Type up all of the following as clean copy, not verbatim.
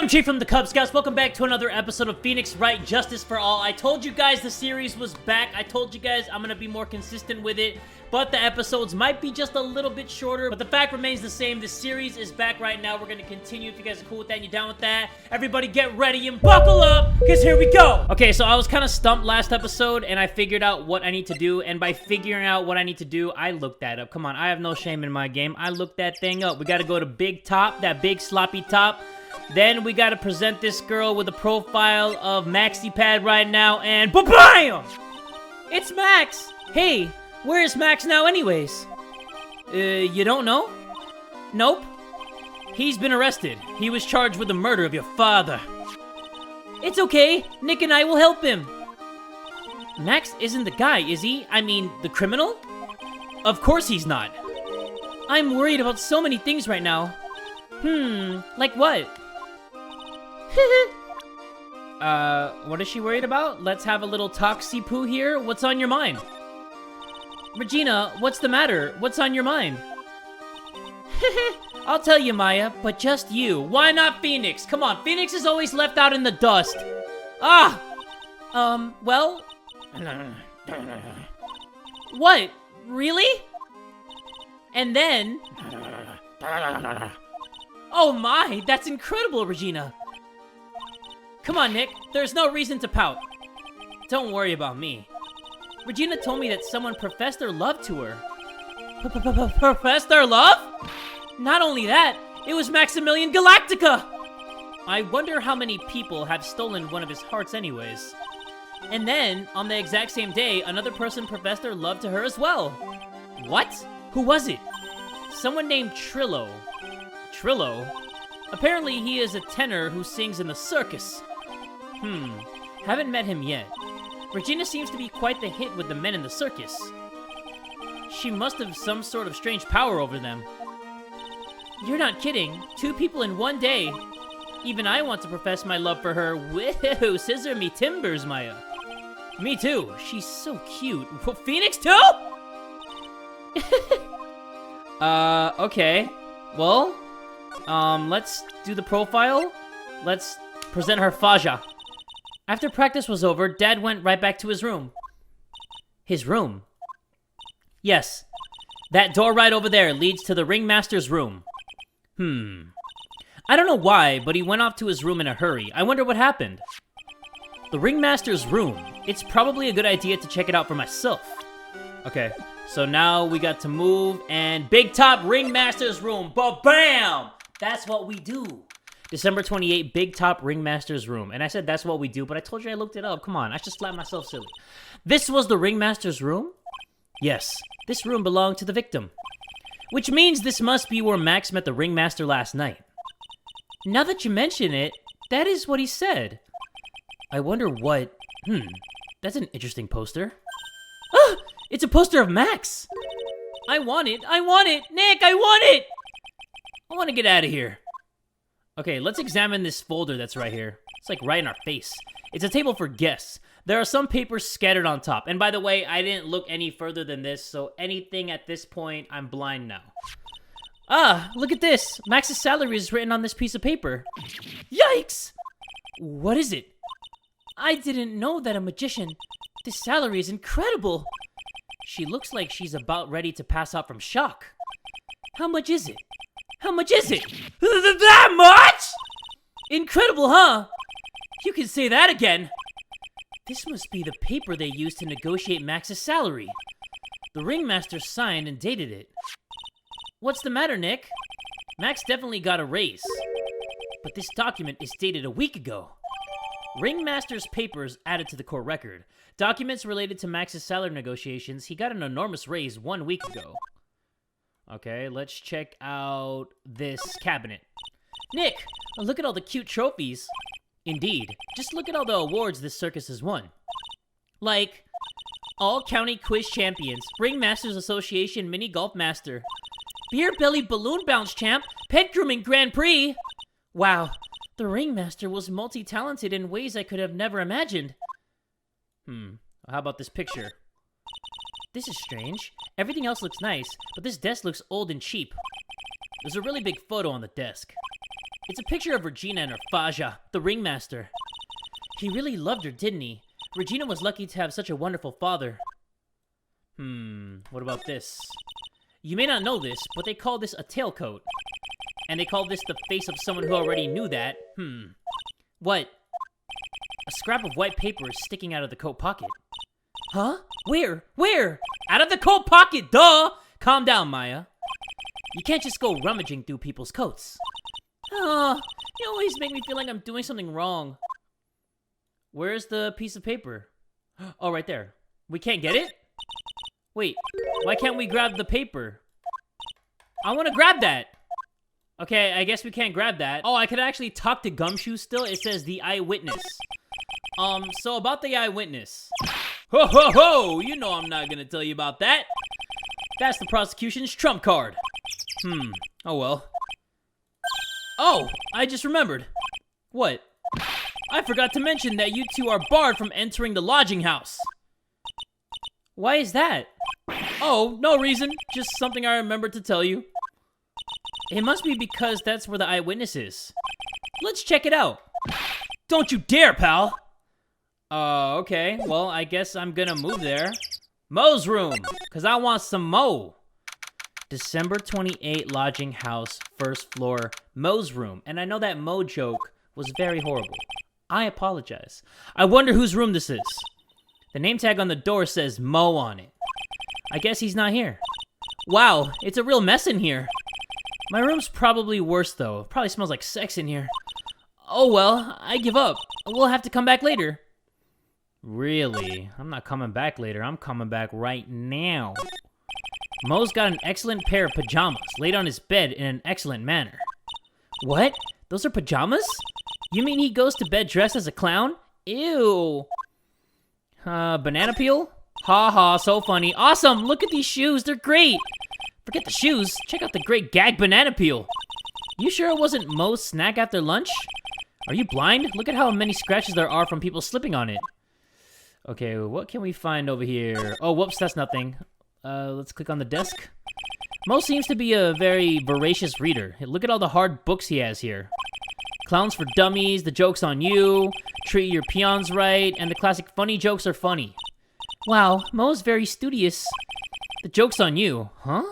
Chief from the Kubz, guys. Welcome back to another episode of Phoenix Wright, Justice for All. I told you guys the series was back. I told you guys I'm gonna be more consistent with it, but the episodes might be just a little bit shorter. But the fact remains the same. The series is back right now. We're gonna continue. If you guys are cool with that and you're down with that, everybody get ready and buckle up, because here we go. Okay, so I was kind of stumped last episode, and I figured out what I need to do. And by figuring out what I need to do, I looked that up. Come on, I have no shame in my game. I looked that thing up. We gotta go to Big Top, that big sloppy top. Then we gotta present this girl with a profile of Maxi Pad right now, and BAM! It's Max! Hey, where is Max now anyways? You don't know? Nope. He's been arrested. He was charged with the murder of your father. It's okay, Nick and I will help him. Max isn't the guy, is he? I mean, the criminal? Of course he's not. I'm worried about so many things right now. Like what? What is she worried about? Let's have a little talk-see-poo here. What's on your mind? Regina, what's the matter? What's on your mind? I'll tell you, Maya, but just you. Why not Phoenix? Come on, Phoenix is always left out in the dust. Well... What? Really? And then... Oh my, that's incredible, Regina. Come on, Nick. There's no reason to pout. Don't worry about me. Regina told me that someone professed their love to her. Professed their love? Not only that, it was Maximilian Galactica! I wonder how many people have stolen one of his hearts anyways. And then, on the exact same day, another person professed their love to her as well. What? Who was it? Someone named Trilo. Trilo? Apparently he is a tenor who sings in the circus. Haven't met him yet. Regina seems to be quite the hit with the men in the circus. She must have some sort of strange power over them. You're not kidding. 2 people in one day. Even I want to profess my love for her. Whoa, scissor me timbers, Maya. Me too. She's so cute. Phoenix too? Okay. Well, let's do the profile. Let's present her Faja. After practice was over, Dad went right back to his room. His room? Yes. That door right over there leads to the ringmaster's room. I don't know why, but he went off to his room in a hurry. I wonder what happened. The ringmaster's room. It's probably a good idea to check it out for myself. Okay, so now we got to move, and Big Top Ringmaster's room. Ba-bam! That's what we do. December 28, Big Top Ringmaster's room. And I said that's what we do, but I told you I looked it up. Come on, I should slap myself silly. This was the Ringmaster's room? Yes, this room belonged to the victim. Which means this must be where Max met the Ringmaster last night. Now that you mention it, that is what he said. I wonder what... that's an interesting poster. Ah! It's a poster of Max! I want it! I want it! Nick, I want it! I want to get out of here. Okay, let's examine this folder that's right here. It's like right in our face. It's a table for guests. There are some papers scattered on top. And by the way, I didn't look any further than this, so anything at this point, I'm blind now. Ah, look at this. Max's salary is written on this piece of paper. Yikes! What is it? I didn't know that a magician... This salary is incredible! She looks like she's about ready to pass out from shock. How much is it? How much is it? That much?! Incredible, huh? You can say that again. This must be the paper they used to negotiate Max's salary. The ringmaster signed and dated it. What's the matter, Nick? Max definitely got a raise. But this document is dated a week ago. Ringmaster's papers added to the court record. Documents related to Max's salary negotiations. He got an enormous raise 1 week ago. Okay, let's check out this cabinet. Nick, look at all the cute trophies. Indeed. Just look at all the awards this circus has won. Like, All County Quiz Champions, Ringmasters Association Mini Golf Master, Beer Belly Balloon Bounce Champ, Pet Grooming Grand Prix. Wow, the Ringmaster was multi-talented in ways I could have never imagined. How about this picture? This is strange. Everything else looks nice, but this desk looks old and cheap. There's a really big photo on the desk. It's a picture of Regina and her Faja, the ringmaster. He really loved her, didn't he? Regina was lucky to have such a wonderful father. What about this? You may not know this, but they call this a tailcoat. And they call this the face of someone who already knew that. What? A scrap of white paper is sticking out of the coat pocket. Huh? Where? Where? Out of the coat pocket, duh! Calm down, Maya. You can't just go rummaging through people's coats. Oh, you always make me feel like I'm doing something wrong. Where's the piece of paper? Oh, right there. We can't get it? Wait, why can't we grab the paper? I want to grab that. Okay, I guess we can't grab that. Oh, I could actually talk to Gumshoe still. It says the eyewitness. So about the eyewitness. Ho, ho, ho! You know I'm not gonna tell you about that. That's the prosecution's trump card. Oh well. Oh, I just remembered. What? I forgot to mention that you two are barred from entering the lodging house. Why is that? Oh, no reason. Just something I remembered to tell you. It must be because that's where the eyewitness is. Let's check it out. Don't you dare, pal. Okay. Well, I guess I'm gonna move there. Mo's room, because I want some Mo. December 28 lodging house, first floor, Mo's room. And I know that Mo joke was very horrible. I apologize. I wonder whose room this is. The name tag on the door says Mo on it. I guess he's not here. Wow, it's a real mess in here. My room's probably worse, though. It probably smells like sex in here. Oh well, I give up. We'll have to come back later. Really? I'm not coming back later. I'm coming back right now. Mo's got an excellent pair of pajamas laid on his bed in an excellent manner. What? Those are pajamas? You mean he goes to bed dressed as a clown? Ew. Banana peel? Ha ha, so funny. Awesome, look at these shoes, they're great. Forget the shoes, check out the great gag banana peel. You sure it wasn't Mo's snack after lunch? Are you blind? Look at how many scratches there are from people slipping on it. Okay, what can we find over here? Oh, whoops, that's nothing. Let's click on the desk. Mo seems to be a very voracious reader. Look at all the hard books he has here. Clowns for Dummies, The Joke's on You, Treat Your Peons Right, and the classic Funny Jokes Are Funny. Wow, Mo's very studious. The Joke's on You, huh?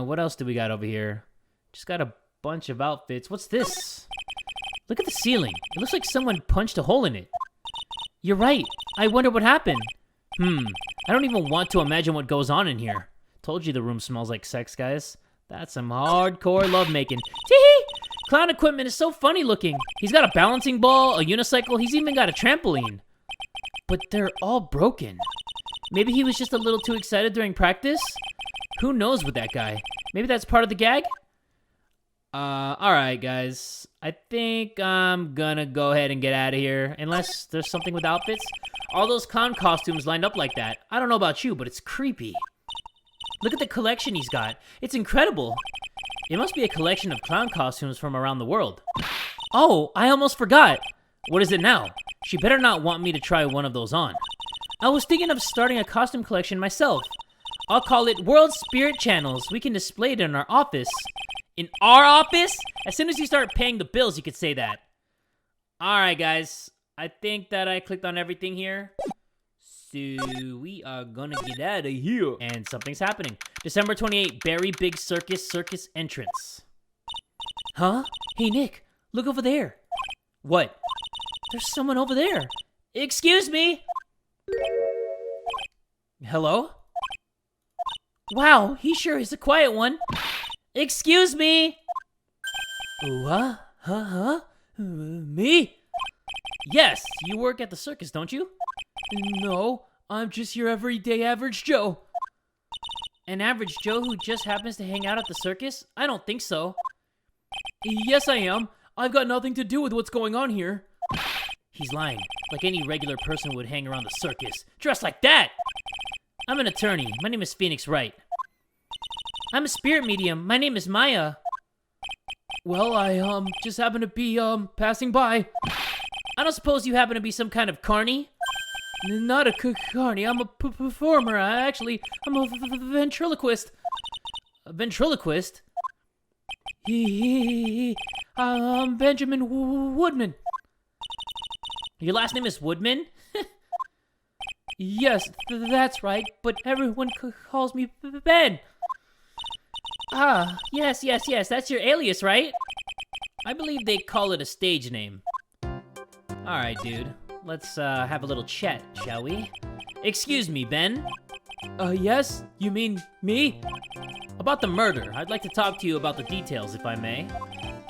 What else do we got over here? Just got a bunch of outfits. What's this? Look at the ceiling. It looks like someone punched a hole in it. You're right. I wonder what happened. I don't even want to imagine what goes on in here. Told you the room smells like sex, guys. That's some hardcore lovemaking. Tee-hee! Clown equipment is so funny looking. He's got a balancing ball, a unicycle, he's even got a trampoline. But they're all broken. Maybe he was just a little too excited during practice? Who knows with that guy? Maybe that's part of the gag? Alright guys. I think I'm gonna go ahead and get out of here. Unless there's something with outfits. All those clown costumes lined up like that. I don't know about you, but it's creepy. Look at the collection he's got. It's incredible. It must be a collection of clown costumes from around the world. Oh, I almost forgot. What is it now? She better not want me to try one of those on. I was thinking of starting a costume collection myself. I'll call it World Spirit Channels. We can display it in our office. In our office? As soon as you start paying the bills, you could say that. Alright, guys. I think that I clicked on everything here. So we are gonna get out of here. And something's happening. December 28, Berry Big Circus entrance. Huh? Hey, Nick, look over there. What? There's someone over there. Excuse me? Hello? Wow, he sure is a quiet one. Excuse me? Me? Yes, you work at the circus, don't you? No, I'm just your everyday average Joe. An average Joe who just happens to hang out at the circus? I don't think so. Yes, I am. I've got nothing to do with what's going on here. He's lying, like any regular person would hang around the circus. Dressed like that! I'm an attorney. My name is Phoenix Wright. I'm a spirit medium. My name is Maya. Well, I, just happen to be, passing by. I don't suppose you happen to be some kind of carny? Not a carny. I'm a performer. I'm a ventriloquist. A ventriloquist? I'm Benjamin Woodman. Your last name is Woodman? Yes, that's right, but everyone calls me Ben. Ah, yes, that's your alias, right? I believe they call it a stage name. Alright, dude. Let's have a little chat, shall we? Excuse me, Ben. Yes? You mean me? About the murder. I'd like to talk to you about the details, if I may.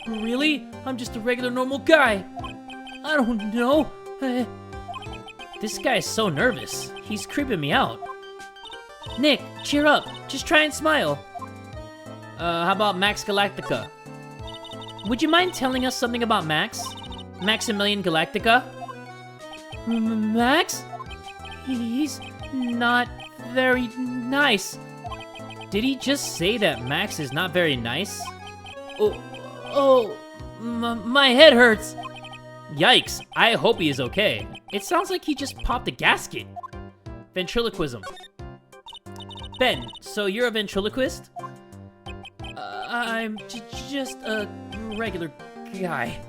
Really? I'm just a regular normal guy. I don't know. This guy's so nervous. He's creeping me out. Nick, cheer up. Just try and smile. How about Max Galactica? Would you mind telling us something about Max? Maximilian Galactica? Max? He's not very nice. Did he just say that Max is not very nice? My head hurts. Yikes, I hope he is okay. It sounds like he just popped a gasket. Ventriloquism. Ben, so you're a ventriloquist? I'm just a regular guy.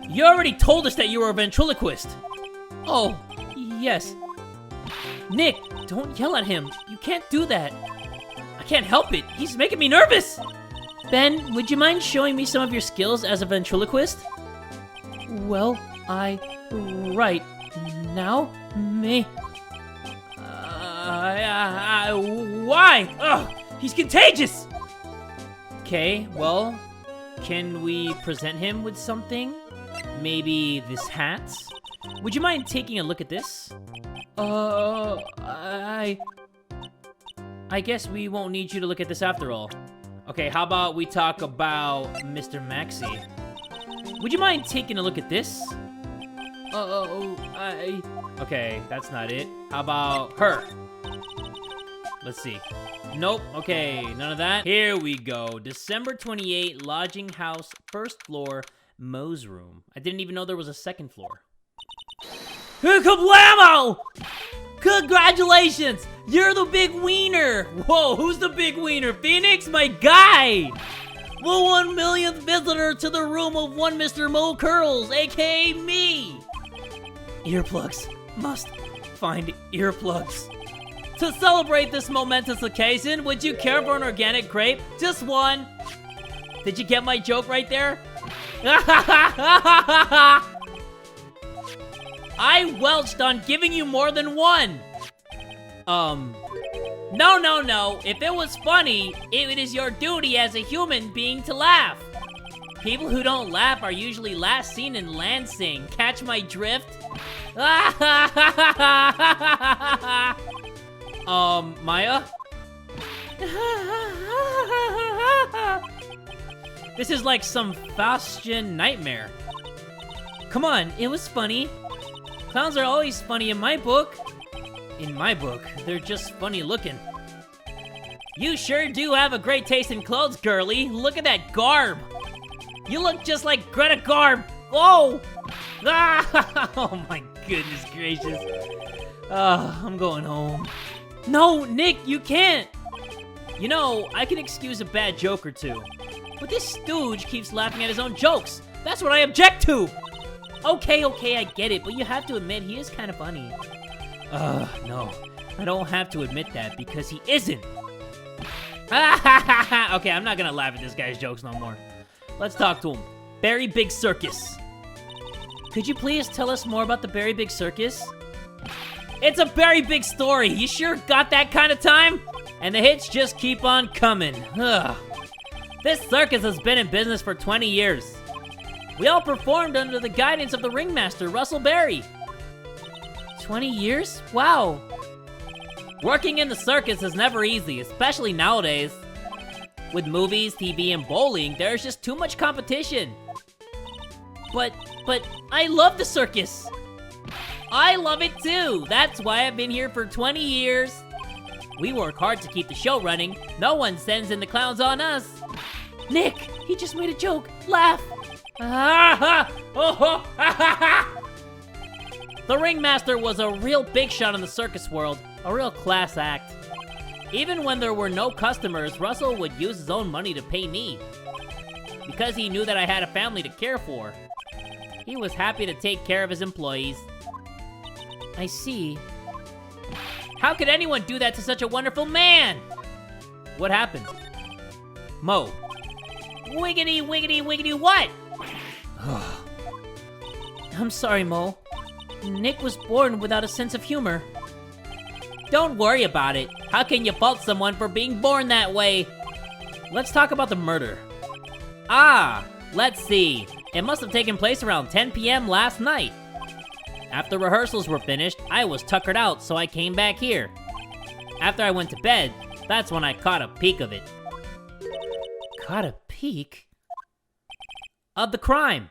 You already told us that you were a ventriloquist. Oh, yes. Nick, don't yell at him. You can't do that. I can't help it. He's making me nervous. Ben, would you mind showing me some of your skills as a ventriloquist? Well, right now, me. Why? Ugh, he's contagious! Okay, well, can we present him with something? Maybe this hat? Would you mind taking a look at this? I guess we won't need you to look at this after all. Okay, how about we talk about Mr. Maxi? Would you mind taking a look at this? Okay, that's not it. How about her? Let's see. Nope, okay, none of that. Here we go. December 28, lodging house, first floor, Mo's room. I didn't even know there was a second floor. Kablamo! Congratulations! You're the big wiener! Whoa, who's the big wiener? Phoenix, my guy! The 1 millionth visitor to the room of one Mr. Mo Curls, aka me! Earplugs. Must find earplugs. To celebrate this momentous occasion, would you care for an organic grape? Just one. Did you get my joke right there? I welched on giving you more than one. No. If it was funny, it is your duty as a human being to laugh. People who don't laugh are usually last seen in Lansing. Catch my drift? Maya? This is like some Faustian nightmare. Come on, it was funny. Clowns are always funny in my book. In my book, they're just funny looking. You sure do have a great taste in clothes, girly. Look at that garb. You look just like Greta Garb. Oh! Ah! Oh my goodness gracious. I'm going home. No, Nick, you can't. You know, I can excuse a bad joke or two. But this stooge keeps laughing at his own jokes. That's what I object to. Okay, I get it, but you have to admit he is kind of funny. No. I don't have to admit that because he isn't. Okay, I'm not gonna laugh at this guy's jokes no more. Let's talk to him. Berry Big Circus. Could you please tell us more about the Berry Big Circus? It's a very big story. You sure got that kind of time? And the hits just keep on coming. Ugh. This circus has been in business for 20 years. We all performed under the guidance of the ringmaster, Russell Berry. 20 years? Wow. Working in the circus is never easy, especially nowadays. With movies, TV, and bowling, there's just too much competition. But I love the circus. I love it too. That's why I've been here for 20 years. We work hard to keep the show running. No one sends in the clowns on us. Nick, he just made a joke. Laugh. The ringmaster was a real big shot in the circus world, a real class act. Even when there were no customers, Russell would use his own money to pay me. because he knew that I had a family to care for. He was happy to take care of his employees. I see. How could anyone do that to such a wonderful man? What happened? Mo. Wiggity, wiggity, wiggity, what? I'm sorry, Mo. Nick was born without a sense of humor. Don't worry about it. How can you fault someone for being born that way? Let's talk about the murder. Let's see. It must have taken place around 10 p.m. last night. After rehearsals were finished, I was tuckered out, so I came back here. After I went to bed, that's when I caught a peek of it. Caught a peek? Of the crime.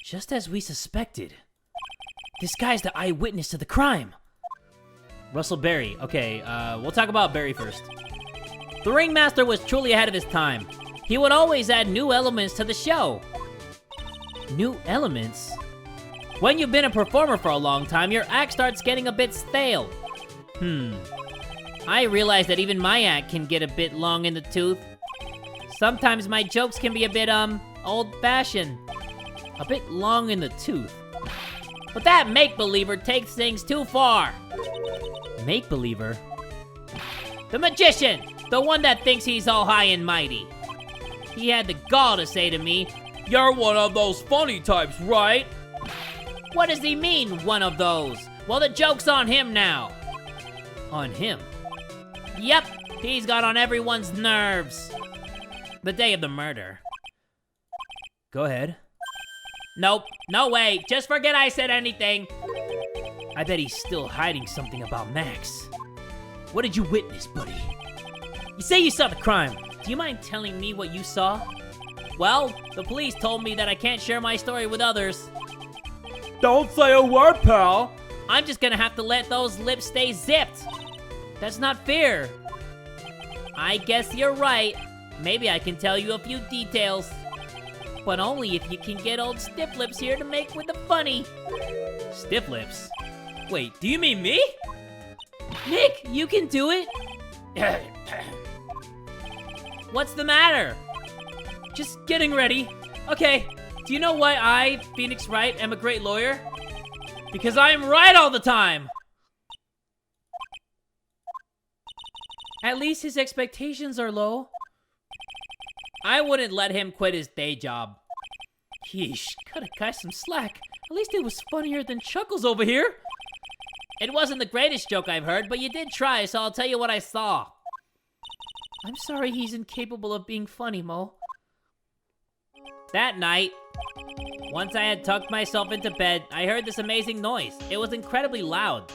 Just as we suspected. This guy's the eyewitness to the crime. Russell Berry. Okay, we'll talk about Berry first. The ringmaster was truly ahead of his time. He would always add new elements to the show. New elements? When you've been a performer for a long time, your act starts getting a bit stale. I realize that even my act can get a bit long in the tooth. Sometimes my jokes can be a bit, old-fashioned. A bit long in the tooth. But that make-believer takes things too far. Make-believer? The magician! The one that thinks he's all high and mighty. He had the gall to say to me, "You're one of those funny types, right?" What does he mean, one of those? Well, the joke's on him now. On him? Yep, he's got on everyone's nerves. The day of the murder. Go ahead. Nope, no way, just forget I said anything. I bet he's still hiding something about Max. What did you witness, buddy? You say you saw the crime. Do you mind telling me what you saw? Well, the police told me that I can't share my story with others. Don't say a word, pal. I'm just gonna have to let those lips stay zipped. That's not fair. I guess you're right. Maybe I can tell you a few details. But only if you can get old Stiff Lips here to make with the funny. Stiff Lips? Wait, do you mean me? Nick, you can do it. What's the matter? Just getting ready. Okay, do you know why I, Phoenix Wright, am a great lawyer? Because I am right all the time! At least his expectations are low. I wouldn't let him quit his day job. Yeesh, cut a guy some slack. At least it was funnier than Chuckles over here. It wasn't the greatest joke I've heard, but you did try, so I'll tell you what I saw. I'm sorry he's incapable of being funny, Mo. That night, once I had tucked myself into bed, I heard this amazing noise. It was incredibly loud.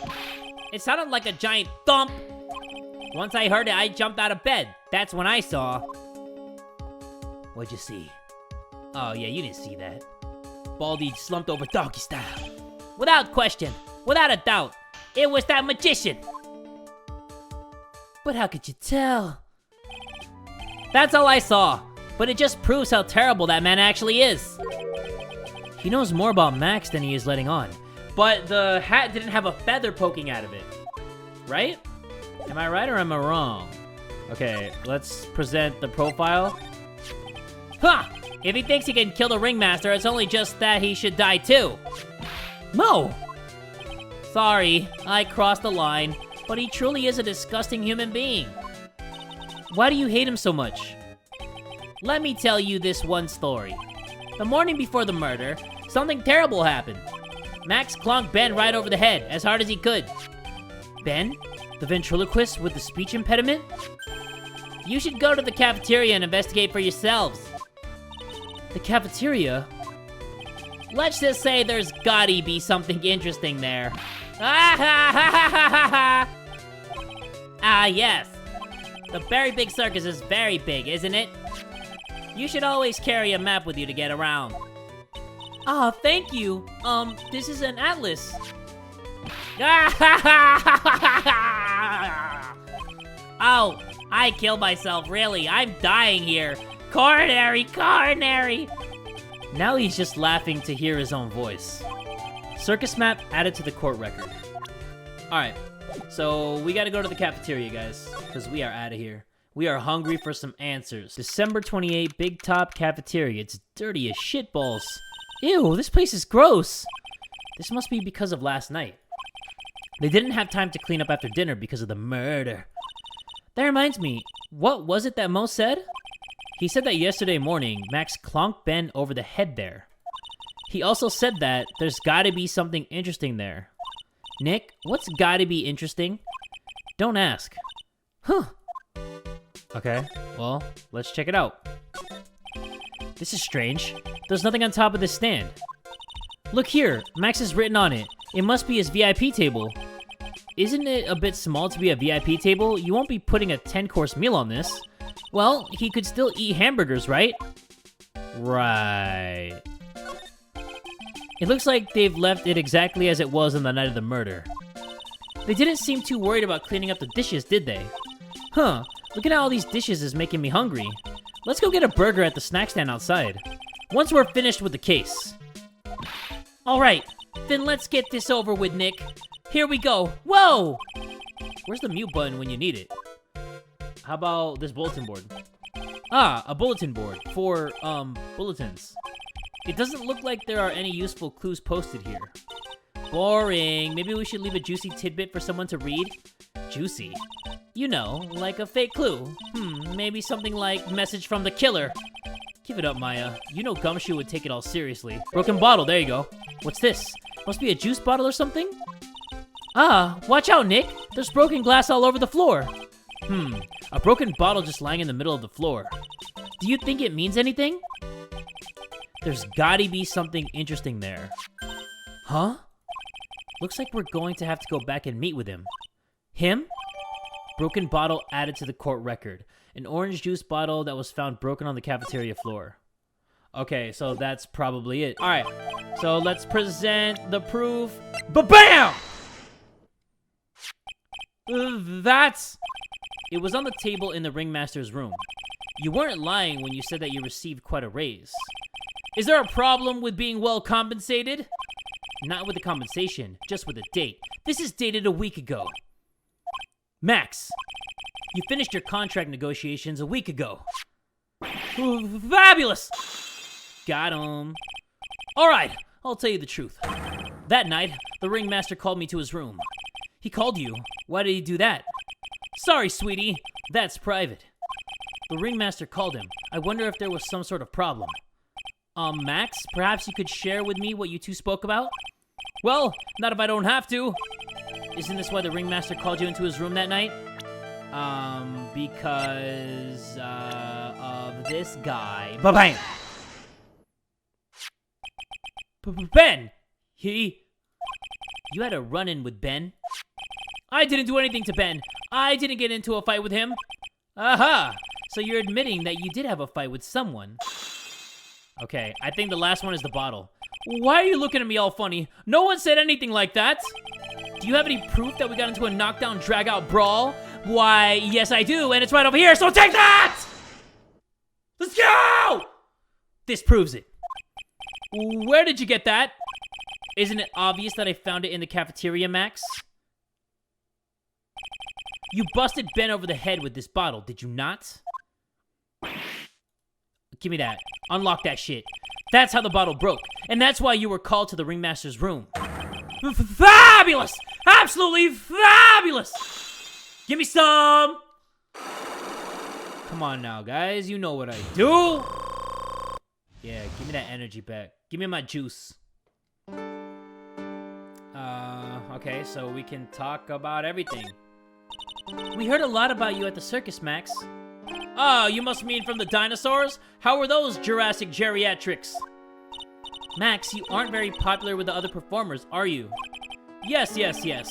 It sounded like a giant thump. Once I heard it, I jumped out of bed. That's when I saw... What'd you see? Oh yeah, you didn't see that. Baldy slumped over doggy style. Without question, without a doubt, it was that magician. But how could you tell? That's all I saw, but it just proves how terrible that man actually is. He knows more about Max than he is letting on. But the hat didn't have a feather poking out of it, right? Am I right or am I wrong? Okay, let's present the profile. Huh! If he thinks he can kill the ringmaster, it's only just that he should die too. Mo! Sorry, I crossed the line, but he truly is a disgusting human being. Why do you hate him so much? Let me tell you this one story. The morning before the murder, something terrible happened. Max clonked Ben right over the head, as hard as he could. Ben? The ventriloquist with the speech impediment? You should go to the cafeteria and investigate for yourselves. The cafeteria? Let's just say there's gotta be something interesting there. Ah, yes. The very big circus is very big, isn't it? You should always carry a map with you to get around. Ah, thank you. This is an atlas. Oh, I killed myself, really. I'm dying here. Coronary, coronary. Now he's just laughing to hear his own voice. Circus map added to the court record. Alright, so we gotta go to the cafeteria, guys, because we are out of here. We are hungry for some answers. December 28, Big Top Cafeteria. It's dirty as shitballs. Ew, this place is gross. This must be because of last night. They didn't have time to clean up after dinner because of the murder. That reminds me, what was it that Mo said? He said that yesterday morning, Max clonked Ben over the head there. He also said that there's gotta be something interesting there. Nick, what's gotta be interesting? Don't ask. Huh. Okay, well, let's check it out. This is strange. There's nothing on top of this stand. Look here, Max is written on it. It must be his VIP table. Isn't it a bit small to be a VIP table? You won't be putting a 10-course meal on this. Well, he could still eat hamburgers, right? Right. It looks like they've left it exactly as it was on the night of the murder. They didn't seem too worried about cleaning up the dishes, did they? Huh, looking at all these dishes is making me hungry. Let's go get a burger at the snack stand outside. Once we're finished with the case. Alright, then let's get this over with, Nick. Here we go. Whoa! Where's the mute button when you need it? How about this bulletin board? Ah, a bulletin board for, bulletins. It doesn't look like there are any useful clues posted here. Boring. Maybe we should leave a juicy tidbit for someone to read? Juicy? You know, like a fake clue. Maybe something like message from the killer. Give it up, Maya. You know Gumshoe would take it all seriously. Broken bottle, there you go. What's this? Must be a juice bottle or something? Ah, watch out, Nick. There's broken glass all over the floor. A broken bottle just lying in the middle of the floor. Do you think it means anything? There's gotta be something interesting there. Huh? Looks like we're going to have to go back and meet with him. Him? Broken bottle added to the court record. An orange juice bottle that was found broken on the cafeteria floor. Okay, so that's probably it. Alright, so let's present the proof. Ba-bam! It was on the table in the ringmaster's room. You weren't lying when you said that you received quite a raise. Is there a problem with being well compensated? Not with the compensation, just with the date. This is dated a week ago. Max, you finished your contract negotiations a week ago. Fabulous! Got him. Alright, I'll tell you the truth. That night, the ringmaster called me to his room. He called you. Why did he do that? Sorry, sweetie. That's private. The ringmaster called him. I wonder if there was some sort of problem. Max, perhaps you could share with me what you two spoke about? Well, not if I don't have to. Isn't this why the ringmaster called you into his room that night? Because, of this guy. Ba-bang! Ben! You had a run-in with Ben? I didn't do anything to Ben. I didn't get into a fight with him. Aha! So you're admitting that you did have a fight with someone. Okay, I think the last one is the bottle. Why are you looking at me all funny? No one said anything like that. Do you have any proof that we got into a knockdown, drag-out brawl? Why, yes I do, and it's right over here, so take that! Let's go! This proves it. Where did you get that? Isn't it obvious that I found it in the cafeteria, Max? You busted Ben over the head with this bottle, did you not? Give me that. Unlock that shit. That's how the bottle broke, and that's why you were called to the ringmaster's room. Fabulous! Absolutely fabulous! Give me some! Come on now, guys. You know what I do. Yeah, give me that energy back. Give me my juice. Okay, so we can talk about everything. We heard a lot about you at the circus, Max. Oh, you must mean from the dinosaurs? How were those Jurassic geriatrics? Max, you aren't very popular with the other performers, are you? Yes,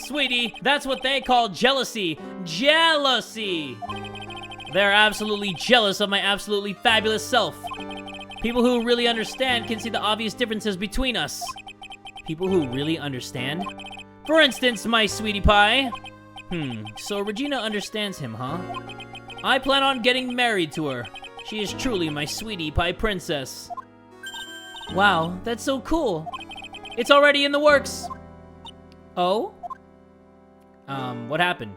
sweetie. That's what they call jealousy. Jealousy! They're absolutely jealous of my absolutely fabulous self. People who really understand can see the obvious differences between us. People who really understand? For instance, my sweetie pie. So Regina understands him, huh? I plan on getting married to her. She is truly my sweetie pie princess. Wow, that's so cool. It's already in the works. Oh? What happened?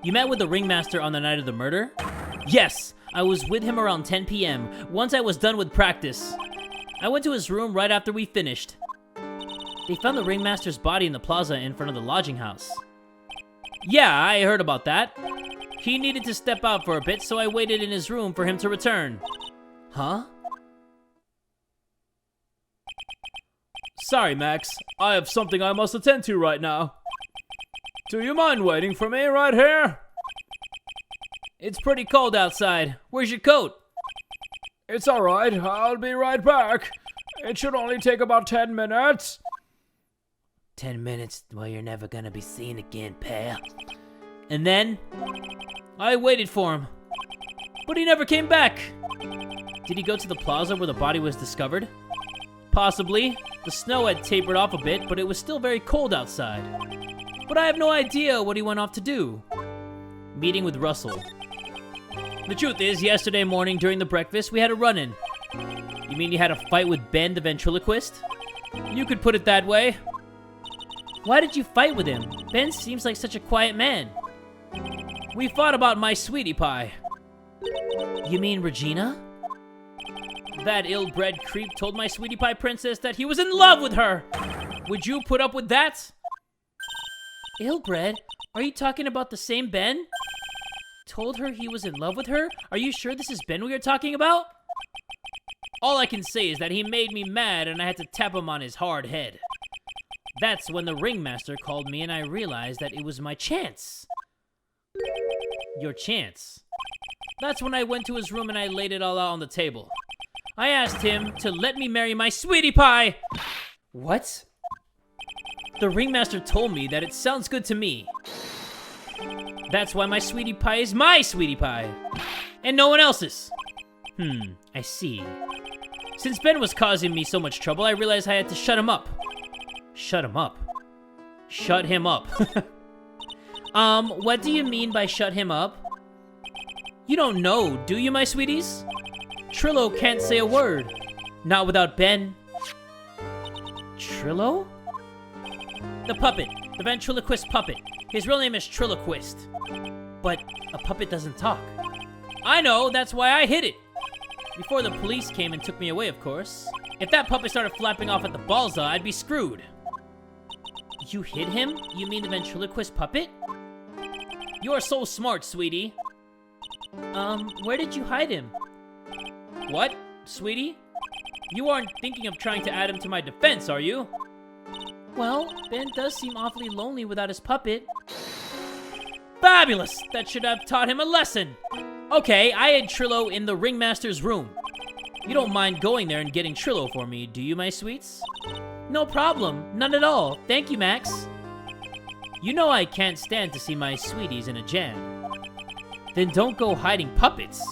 You met with the ringmaster on the night of the murder? Yes, I was with him around 10 p.m. once I was done with practice. I went to his room right after we finished. They found the ringmaster's body in the plaza in front of the lodging house. Yeah, I heard about that. He needed to step out for a bit, so I waited in his room for him to return. Huh? Sorry, Max. I have something I must attend to right now. Do you mind waiting for me right here? It's pretty cold outside. Where's your coat? It's alright. I'll be right back. It should only take about 10 minutes. 10 minutes? Well, you're never gonna be seen again, pal. And then, I waited for him. But he never came back. Did he go to the plaza where the body was discovered? Possibly. The snow had tapered off a bit, but it was still very cold outside. But I have no idea what he went off to do. Meeting with Russell. The truth is, yesterday morning during the breakfast, we had a run-in. You mean you had a fight with Ben the ventriloquist? You could put it that way. Why did you fight with him? Ben seems like such a quiet man. We fought about my sweetie pie. You mean Regina? That ill-bred creep told my sweetie pie princess that he was in love with her. Would you put up with that? Ill-bred? Are you talking about the same Ben? Told her he was in love with her? Are you sure this is Ben we are talking about? All I can say is that he made me mad and I had to tap him on his hard head. That's when the ringmaster called me and I realized that it was my chance. Your chance? That's when I went to his room and I laid it all out on the table. I asked him to let me marry my sweetie pie! What? The ringmaster told me that it sounds good to me. That's why my sweetie pie is my sweetie pie. And no one else's. I see. Since Ben was causing me so much trouble, I realized I had to shut him up. Shut him up? Shut him up. What do you mean by shut him up? You don't know, do you, my sweeties? Trilo can't say a word. Not without Ben. Trilo? The puppet. The ventriloquist puppet. His real name is Triloquist. But a puppet doesn't talk. I know, that's why I hid it. Before the police came and took me away, of course. If that puppet started flapping off at the balza, I'd be screwed. You hid him? You mean the ventriloquist puppet? You are so smart, sweetie. Where did you hide him? What, sweetie? You aren't thinking of trying to add him to my defense, are you? Well, Ben does seem awfully lonely without his puppet. Fabulous! That should have taught him a lesson. Okay, I hid Trilo in the ringmaster's room. You don't mind going there and getting Trilo for me, do you, my sweets? No problem. None at all. Thank you, Max. You know I can't stand to see my sweeties in a jam. Then don't go hiding puppets.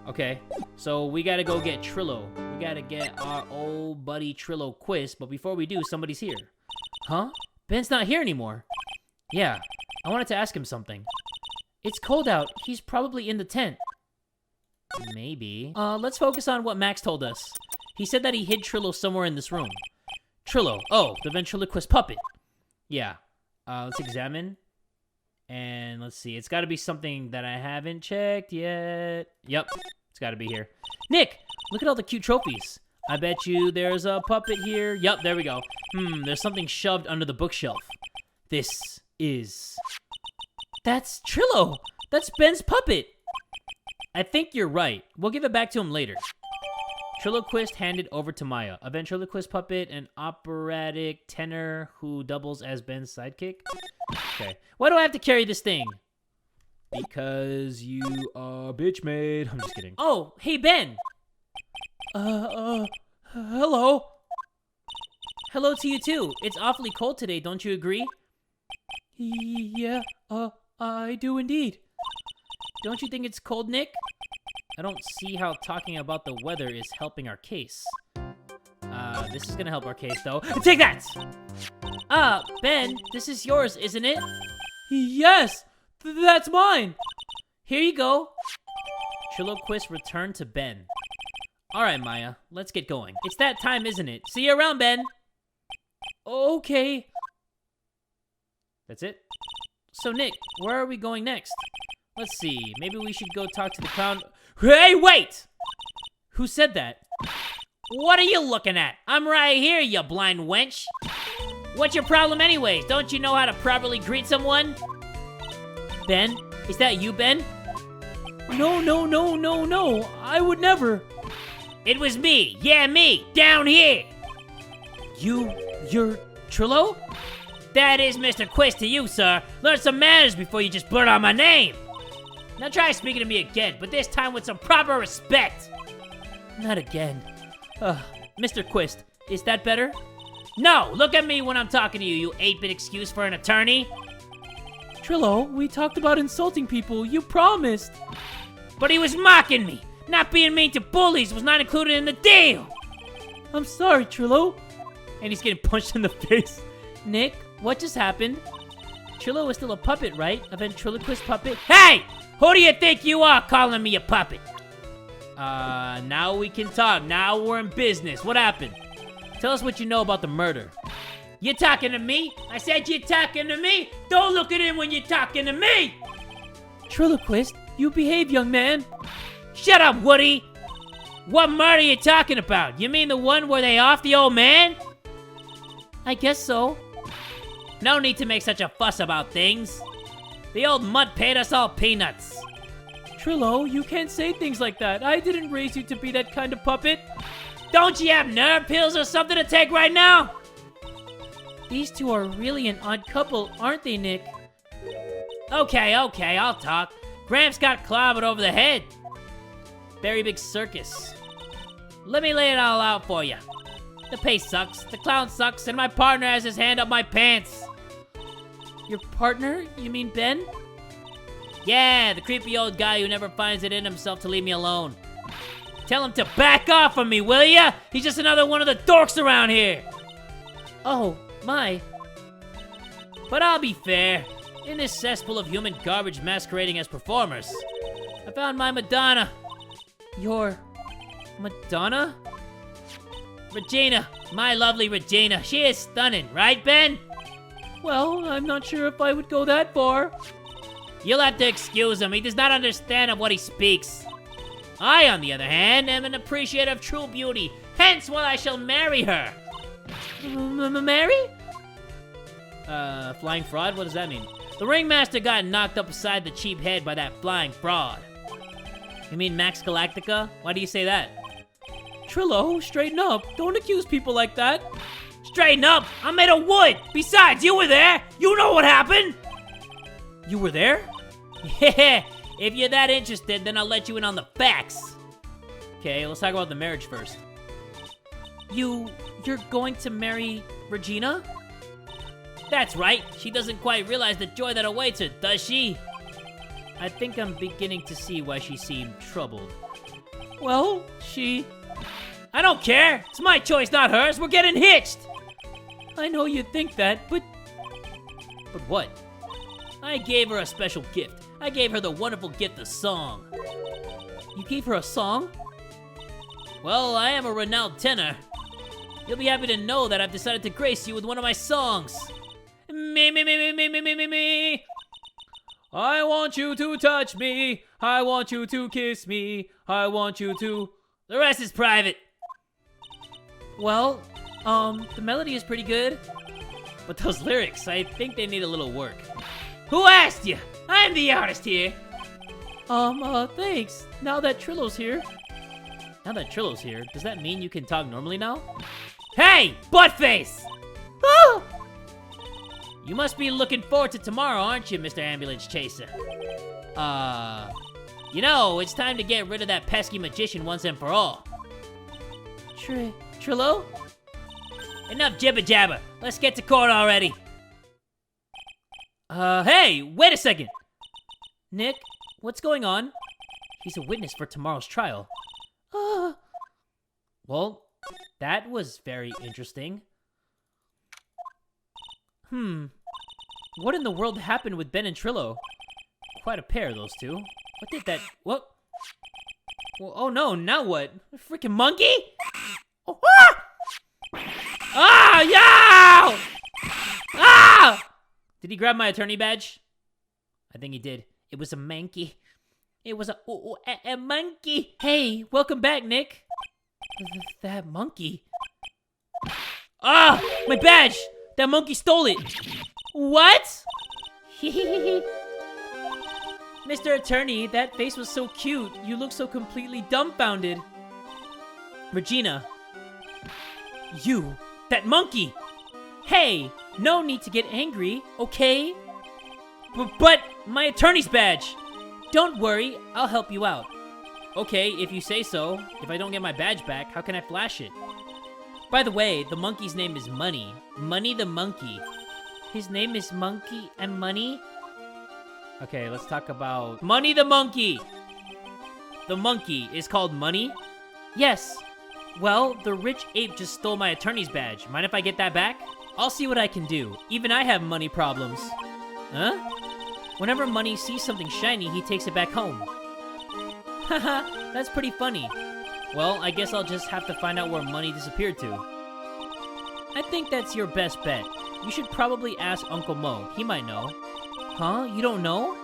Okay, so we gotta go get Trilo. We gotta get our old buddy Triloquist, but before we do, somebody's here. Huh? Ben's not here anymore. Yeah, I wanted to ask him something. It's cold out. He's probably in the tent. Maybe. Let's focus on what Max told us. He said that he hid Trilo somewhere in this room. Trilo. Oh, the ventriloquist puppet. Yeah. Let's examine. And let's see. It's got to be something that I haven't checked yet. Yep. It's got to be here. Nick, look at all the cute trophies. I bet you there's a puppet here. Yep, there we go. There's something shoved under the bookshelf. This is... That's Trilo! That's Ben's puppet! I think you're right. We'll give it back to him later. Triloquist handed over to Maya. A ventriloquist puppet, an operatic tenor who doubles as Ben's sidekick. Okay. Why do I have to carry this thing? Because you are bitch made. I'm just kidding. Oh, hey Ben! Hello? Hello to you too. It's awfully cold today, don't you agree? Yeah, I do indeed. Don't you think it's cold, Nick? I don't see how talking about the weather is helping our case. This is gonna help our case, though. Take that! Ben, this is yours, isn't it? Yes! That's mine! Here you go. Triloquist returned to Ben. Alright, Maya, let's get going. It's that time, isn't it? See you around, Ben! Okay. That's it? So, Nick, where are we going next? Let's see. Maybe we should go talk to the clown. Hey, wait! Who said that? What are you looking at? I'm right here, you blind wench. What's your problem anyways? Don't you know how to properly greet someone? Ben? Is that you, Ben? No. I would never. It was me. Yeah, me. Down here. You're Trilo? That is Mr. Quiz to you, sir. Learn some manners before you just blurt out my name. Now try speaking to me again, but this time with some proper respect. Not again. Mr. Quist, is that better? No, look at me when I'm talking to you, you 8-bit excuse for an attorney. Trilo, we talked about insulting people. You promised. But he was mocking me. Not being mean to bullies was not included in the deal. I'm sorry, Trilo. And he's getting punched in the face. Nick, what just happened? Trilo is still a puppet, right? A ventriloquist puppet? Hey! Who do you think you are calling me a puppet? Now we can talk. Now we're in business. What happened? Tell us what you know about the murder. You talking to me? I said you talking to me? Don't look at him when you're talking to me! Triloquist, you behave, young man. Shut up, Woody! What murder you talking about? You mean the one where they off the old man? I guess so. No need to make such a fuss about things. The old mutt paid us all peanuts. Trilo, you can't say things like that. I didn't raise you to be that kind of puppet. Don't you have nerve pills or something to take right now? These two are really an odd couple, aren't they, Nick? Okay, I'll talk. Gramps got clobbered over the head. Very big circus. Let me lay it all out for you. The pay sucks, the clown sucks, and my partner has his hand up my pants. Your partner? You mean Ben? Yeah, the creepy old guy who never finds it in himself to leave me alone. Tell him to back off from me, will ya? He's just another one of the dorks around here. Oh, my. But I'll be fair. In this cesspool of human garbage masquerading as performers, I found my Madonna. Your Madonna? Regina, my lovely Regina. She is stunning, right, Ben? Well, I'm not sure if I would go that far. You'll have to excuse him. He does not understand of what he speaks. I, on the other hand, am an appreciator of true beauty. Hence why I shall marry her. Mary? Flying fraud? What does that mean? The ringmaster got knocked upside the cheap head by that flying fraud. You mean Max Galactica? Why do you say that? Trilo, straighten up. Don't accuse people like that. Straighten up? I'm made of wood. Besides, you were there. You know what happened. You were there? Yeah. If you're that interested, then I'll let you in on the facts. Okay, let's talk about the marriage first. You're going to marry Regina? That's right. She doesn't quite realize the joy that awaits her, does she? I think I'm beginning to see why she seemed troubled. Well, I don't care. It's my choice, not hers. We're getting hitched. I know you think that, but... But what? I gave her a special gift. I gave her the wonderful gift of song. You gave her a song? Well, I am a renowned tenor. You'll be happy to know that I've decided to grace you with one of my songs. Me. I want you to touch me. I want you to kiss me. I want you to... The rest is private. Well, the melody is pretty good. But those lyrics, I think they need a little work. Who asked you? I'm the artist here. Thanks. Now that Trilo's here. Does that mean you can talk normally now? Hey, buttface! Ah! You must be looking forward to tomorrow, aren't you, Mr. Ambulance Chaser? You know, it's time to get rid of that pesky magician once and for all. Trilo? Enough jibber-jabber. Let's get to court already. Hey, wait a second. Nick, what's going on? He's a witness for tomorrow's trial. Well, that was very interesting. What in the world happened with Ben and Trilo? Quite a pair, those two. What did that... What? Well, oh no, now what? A freaking monkey? Oh, ah! Yo! Ah! Did he grab my attorney badge? I think he did. It was a monkey. It was a monkey. Hey, welcome back, Nick. That monkey. Ah, my badge! That monkey stole it. What? Mr. Attorney, that face was so cute. You look so completely dumbfounded. Regina. You, that monkey. Hey, no need to get angry, okay? But my attorney's badge. Don't worry, I'll help you out. Okay, if you say so. If I don't get my badge back, how can I flash it? By the way, the monkey's name is Money. Money the monkey. His name is Monkey and Money? Okay, let's talk about Money the monkey. The monkey is called Money? Yes. Well, the rich ape just stole my attorney's badge. Mind if I get that back? I'll see what I can do. Even I have money problems. Huh? Whenever Money sees something shiny, he takes it back home. Haha, that's pretty funny. Well, I guess I'll just have to find out where Money disappeared to. I think that's your best bet. You should probably ask Uncle Mo. He might know. Huh? You don't know?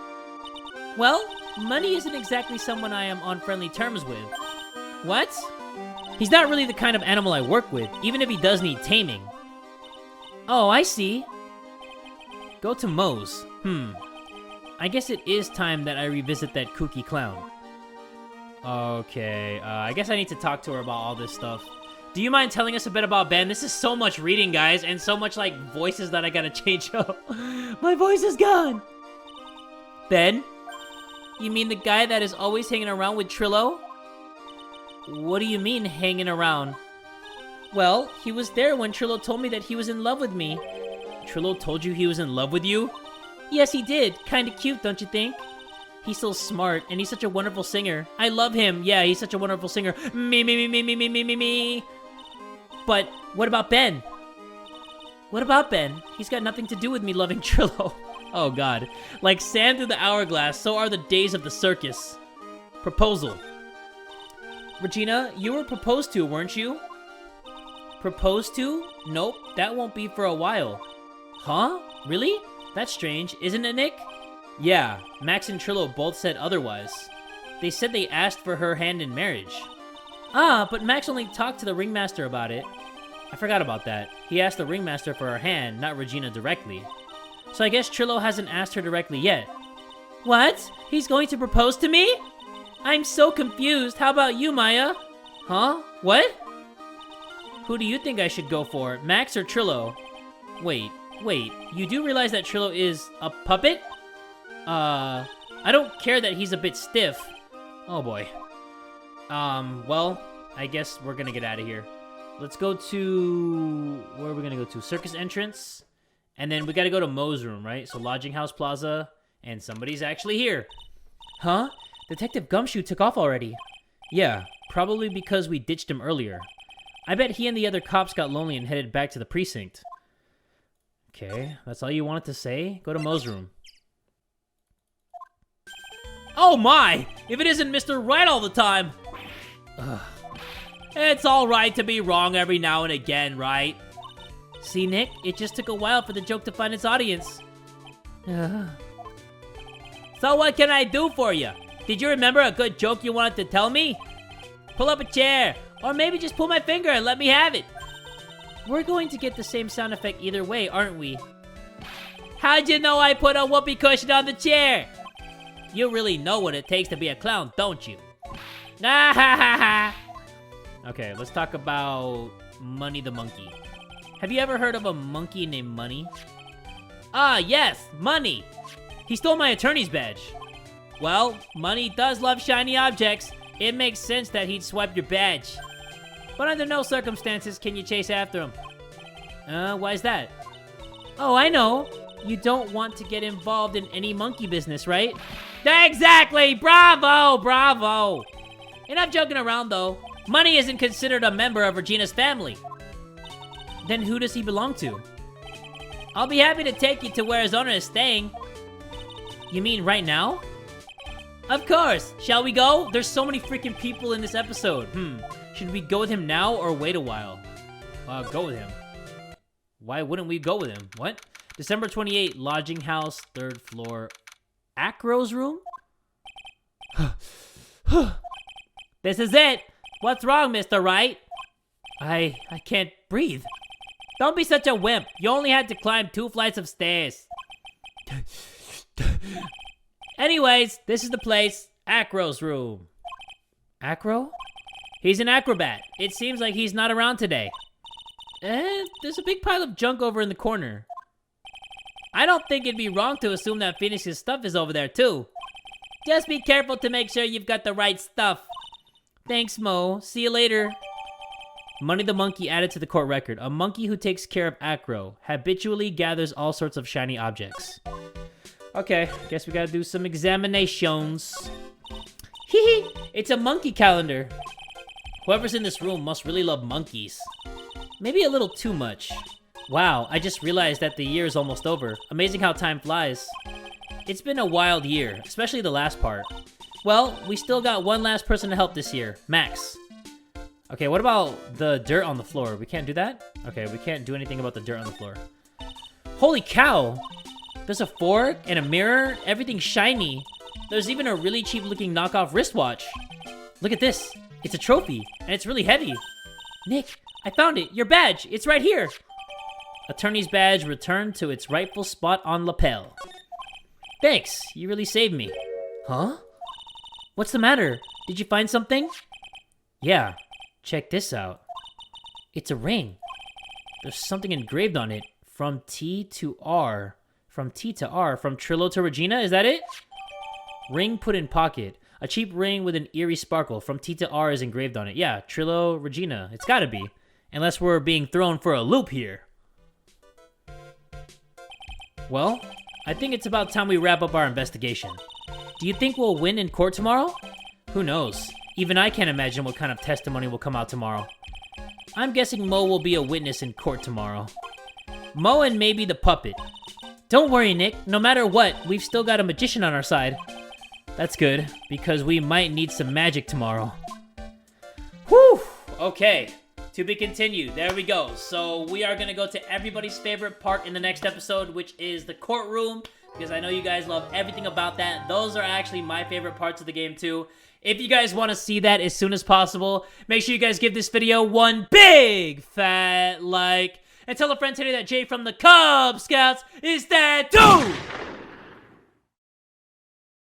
Well, Money isn't exactly someone I am on friendly terms with. What? He's not really the kind of animal I work with, even if he does need taming. Oh, I see. Go to Moe's. I guess it is time that I revisit that kooky clown. Okay, I guess I need to talk to her about all this stuff. Do you mind telling us a bit about Ben? This is so much reading, guys, and so much, like, voices that I gotta change up. My voice is gone! Ben? You mean the guy that is always hanging around with Trilo? What do you mean, hanging around? Well, he was there when Trilo told me that he was in love with me. Trilo told you he was in love with you? Yes, he did. Kinda cute, don't you think? He's so smart, and he's such a wonderful singer. I love him. Yeah, he's such a wonderful singer. Me. But what about Ben? What about Ben? He's got nothing to do with me loving Trilo. Oh, God. Like sand through the hourglass, so are the days of the circus. Proposal. Regina, you were proposed to, weren't you? Proposed to? Nope, that won't be for a while. Huh? Really? That's strange, isn't it, Nick? Yeah, Max and Trilo both said otherwise. They said they asked for her hand in marriage. Ah, but Max only talked to the ringmaster about it. I forgot about that. He asked the ringmaster for her hand, not Regina directly. So I guess Trilo hasn't asked her directly yet. What? He's going to propose to me? I'm so confused. How about you, Maya? Huh? What? Who do you think I should go for, Max or Trilo? Wait. You do realize that Trilo is a puppet? I don't care that he's a bit stiff. Oh boy. Well, I guess we're gonna get out of here. Let's go to... Where are we gonna go to? Circus entrance. And then we gotta go to Moe's room, right? So Lodging House Plaza. And somebody's actually here. Huh? Detective Gumshoe took off already. Yeah, probably because we ditched him earlier. I bet he and the other cops got lonely and headed back to the precinct. Okay, that's all you wanted to say? Go to Moe's room. Oh my! If it isn't Mr. Wright all the time! Ugh. It's alright to be wrong every now and again, right? See, Nick? It just took a while for the joke to find its audience. So what can I do for you? Did you remember a good joke you wanted to tell me? Pull up a chair, or maybe just pull my finger and let me have it. We're going to get the same sound effect either way, aren't we? How'd you know I put a whoopee cushion on the chair? You really know what it takes to be a clown, don't you? Okay, let's talk about Money the monkey. Have you ever heard of a monkey named Money? Ah, yes, Money. He stole my attorney's badge. Well, Money does love shiny objects. It makes sense that he'd swipe your badge. But under no circumstances can you chase after him. Why's that? Oh, I know. You don't want to get involved in any monkey business, right? Exactly! Bravo! Enough joking around, though. Money isn't considered a member of Regina's family. Then who does he belong to? I'll be happy to take you to where his owner is staying. You mean right now? Of course! Shall we go? There's so many freaking people in this episode. Should we go with him now or wait a while? Go with him. Why wouldn't we go with him? What? December 28, Lodging House, 3rd floor. Acro's room? This is it. What's wrong, Mr. Wright? I can't breathe. Don't be such a wimp. You only had to climb 2 flights of stairs. Anyways, this is the place. Acro's room. Acro? He's an acrobat. It seems like he's not around today. There's a big pile of junk over in the corner. I don't think it'd be wrong to assume that Phoenix's stuff is over there too. Just be careful to make sure you've got the right stuff. Thanks, Mo. See you later. Money the Monkey added to the court record. A monkey who takes care of Acro habitually gathers all sorts of shiny objects. Okay, guess we gotta do some examinations. Hee. It's a monkey calendar. Whoever's in this room must really love monkeys. Maybe a little too much. Wow, I just realized that the year is almost over. Amazing how time flies. It's been a wild year, especially the last part. Well, we still got one last person to help this year, Max. Okay, what about the dirt on the floor? We can't do that? Okay, we can't do anything about the dirt on the floor. Holy cow! There's a fork and a mirror, everything's shiny. There's even a really cheap looking knockoff wristwatch. Look at this. It's a trophy, and it's really heavy. Nick, I found it. Your badge. It's right here. Attorney's badge returned to its rightful spot on lapel. Thanks. You really saved me. Huh? What's the matter? Did you find something? Yeah. Check this out. It's a ring. There's something engraved on it. From T to R. From T to R. From Trilo to Regina. Is that it? Ring put in pocket. A cheap ring with an eerie sparkle. From T to R is engraved on it. Yeah, Trilo, Regina. It's gotta be. Unless we're being thrown for a loop here. Well, I think it's about time we wrap up our investigation. Do you think we'll win in court tomorrow? Who knows? Even I can't imagine what kind of testimony will come out tomorrow. I'm guessing Mo will be a witness in court tomorrow. Mo and maybe the puppet. Don't worry, Nick. No matter what, we've still got a magician on our side. That's good, because we might need some magic tomorrow. Whew! Okay, to be continued. There we go. So we are going to go to everybody's favorite part in the next episode, which is the courtroom, because I know you guys love everything about that. Those are actually my favorite parts of the game, too. If you guys want to see that as soon as possible, make sure you guys give this video one big fat like, and tell a friend today that Jay from the Cub Scouts is there too!